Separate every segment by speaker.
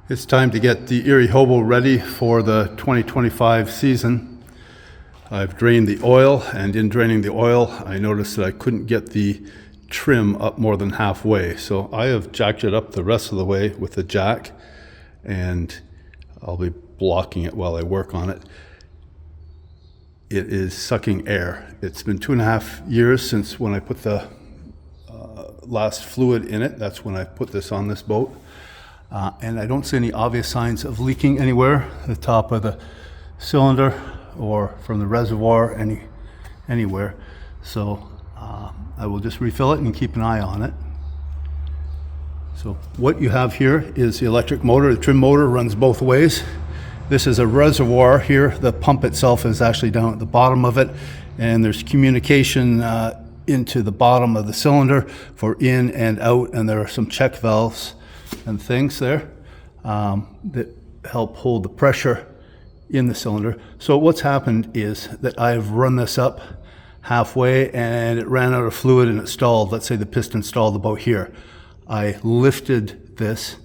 Speaker 1: It's time to get the Erie HOBO ready for the 2025 season. I've drained the oil, and in draining the oil, I noticed that I couldn't get the trim up more than halfway. So I have jacked it up the rest of the way with the jack, and I'll be blocking it while I work on it. It is sucking air. It's been 2.5 years since when I put the last fluid in it. That's when I put this on this boat. And I don't see any obvious signs of leaking anywhere, the top of the cylinder or from the reservoir, anywhere. So I will just refill it and keep an eye on it. So what you have here is the electric motor. The trim motor runs both ways. This is a reservoir here. The pump itself is actually down at the bottom of it, and there's communication into the bottom of the cylinder for in and out, and there are some check valves and things there that help hold the pressure in the cylinder. So what's happened is that I've run this up halfway and it ran out of fluid and it stalled. Let's say the piston stalled about here. I lifted this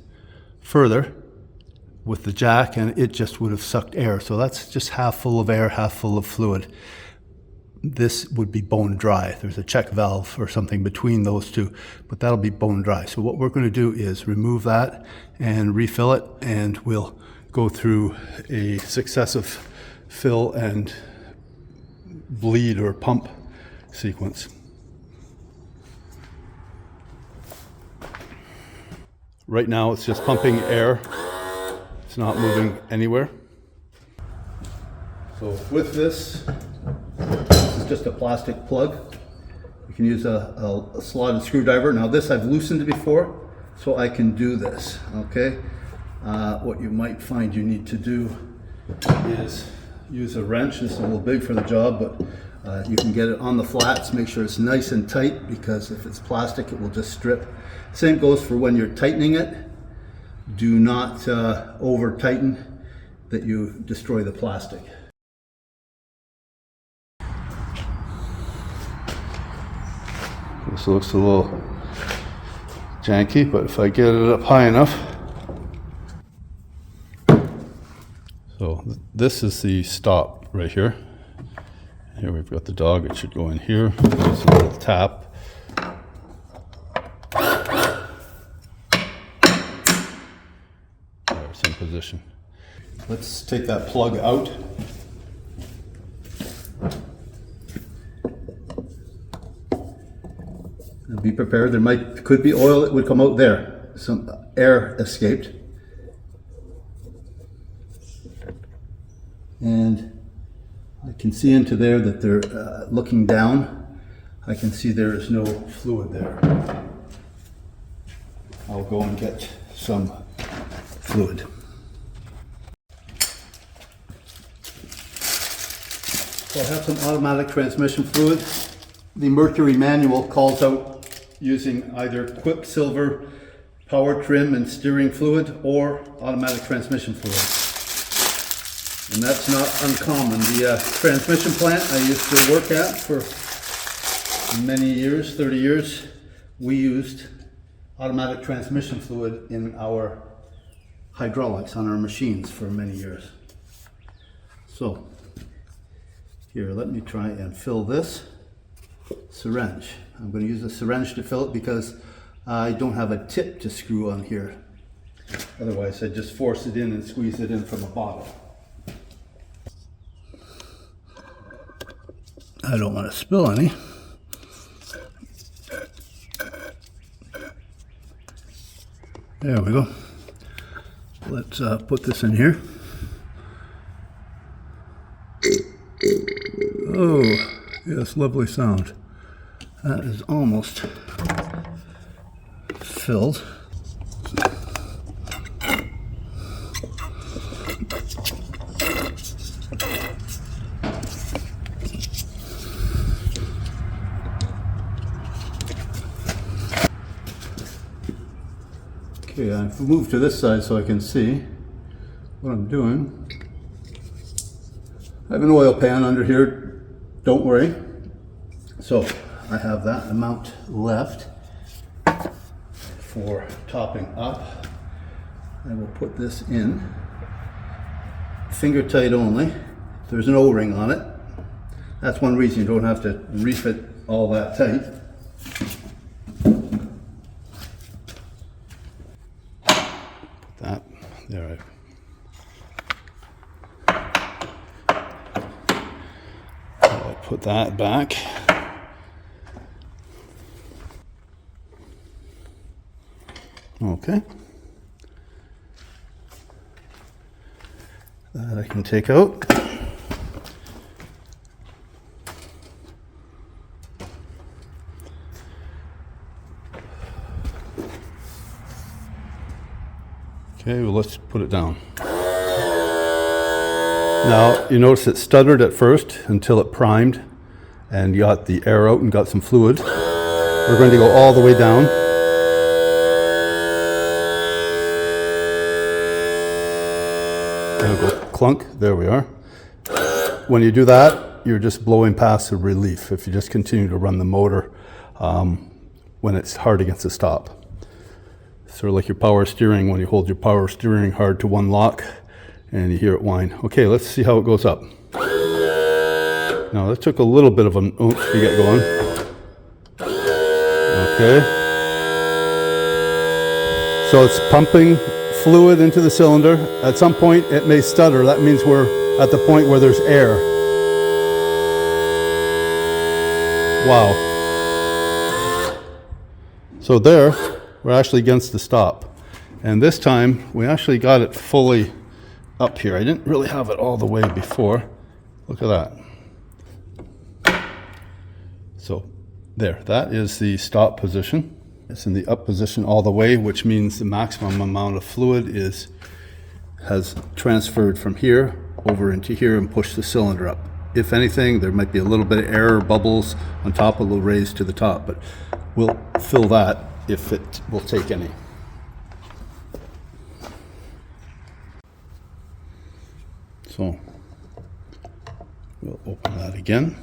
Speaker 1: further with the jack and it just would have sucked air. So that's just half full of air, half full of fluid. This would be bone dry. There's a check valve or something between those two, but that'll be bone dry. So what we're going to do is remove that and refill it, and we'll go through a successive fill and bleed or pump sequence. Right now it's just pumping air. It's not moving anywhere. So with this is just a plastic plug. You can use a slotted screwdriver. Now this I've loosened before, so I can do this, okay? What you might find you need to do is use a wrench. This is a little big for the job, but you can get it on the flats. Make sure it's nice and tight, because if it's plastic, it will just strip. Same goes for when you're tightening it. Do not over tighten that you destroy the plastic. This looks a little janky, but if I get it up high enough. So this is the stop right here. Here we've got the dog. It should go in here. There's a little tap. There's in position. Let's take that plug out. Be prepared. Could be oil that would come out there. Some air escaped. And I can see into there that they're looking down. I can see there is no fluid there. I'll go and get some fluid. So I have some automatic transmission fluid. The Mercury manual calls out using either Quicksilver power trim and steering fluid or automatic transmission fluid. And that's not uncommon. The transmission plant I used to work at for many years, 30 years, we used automatic transmission fluid in our hydraulics on our machines for many years. So here, let me try and fill this syringe. I'm going to use a syringe to fill it because I don't have a tip to screw on here. Otherwise, I just force it in and squeeze it in from a bottle. I don't want to spill any. There we go. Let's put this in here. Oh, yes, lovely sound. That is almost filled. Okay, I've moved to this side so I can see what I'm doing. I have an oil pan under here, don't worry. So I have that amount left for topping up. I will put this in, finger tight only. There's an O-ring on it. That's one reason you don't have to refit all that tight. Put that there. I'll put that back. Okay. That I can take out. Okay, well, let's put it down. Now, you notice it stuttered at first until it primed and got the air out and got some fluid. We're going to go all the way down. There we go. Clunk. There we are. When you do that, you're just blowing past the relief if you just continue to run the motor when it's hard against the stop. Sort of like your power steering when you hold your power steering hard to one lock and you hear it whine. Okay, let's see how it goes up. Now that took a little bit of an oomph to get going. Okay. So it's pumping fluid into the cylinder. At some point it may stutter. That means we're at the point where there's air. Wow. So there, we're actually against the stop. And this time we actually got it fully up here. I didn't really have it all the way before. Look at that. So there, that is the stop position. It's in the up position all the way, which means the maximum amount of fluid has transferred from here over into here and pushed the cylinder up. If anything, there might be a little bit of air or bubbles on top, a little raised to the top, but we'll fill that if it will take any. So we'll open that again.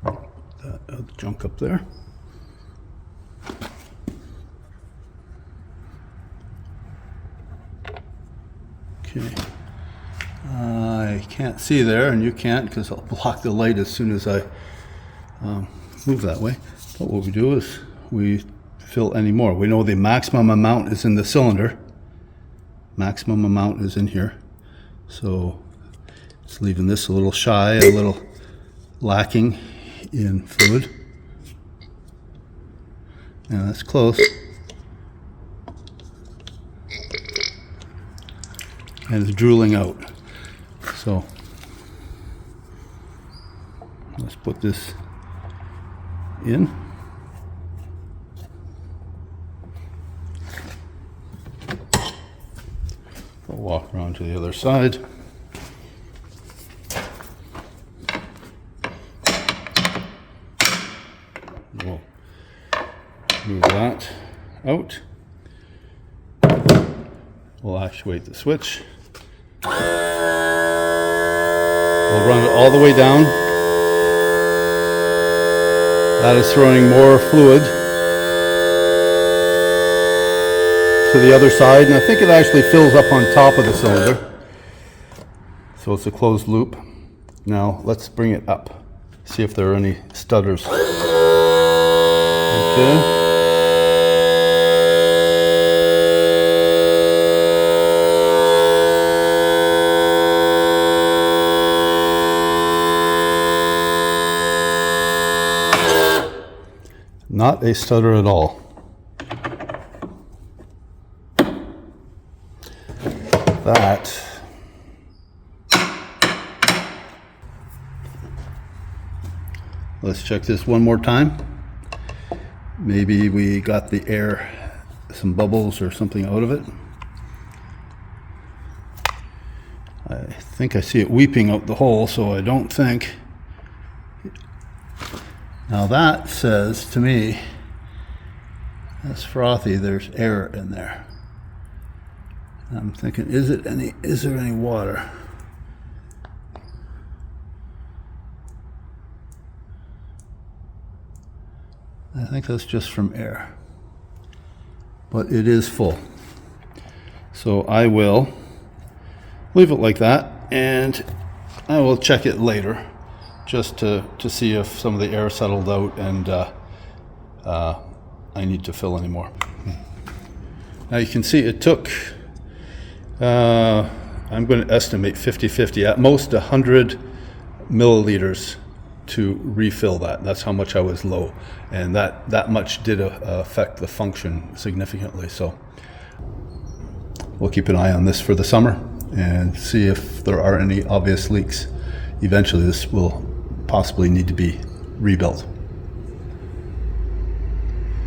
Speaker 1: That junk up there. Okay. I can't see there, and you can't because I'll block the light as soon as I move that way. But what we do is we fill any more. We know the maximum amount is in the cylinder. Maximum amount is in here. So it's leaving this a little shy, a little lacking in fluid. Yeah, that's close. And it's drooling out. So let's put this in. I'll walk around to the other side. We'll move that out. We'll actuate the switch. We'll run it all the way down. That is throwing more fluid to the other side, and I think it actually fills up on top of the cylinder. So it's a closed loop. Now let's bring it up. See if there are any stutters. Okay. Not a stutter at all. That let's check this one more time. Maybe we got the air, some bubbles or something out of it. I think I see it weeping out the hole, so I don't think. Now that says to me, that's frothy, there's air in there. I'm thinking, is there any water? I think that's just from air. But it is full. So I will leave it like that, and I will check it later just to see if some of the air settled out and I need to fill any more. Now you can see it took, I'm going to estimate 50-50, at most 100 milliliters to refill that. That's how much I was low, and that much did affect the function significantly. So we'll keep an eye on this for the summer and see if there are any obvious leaks. Eventually this will possibly need to be rebuilt.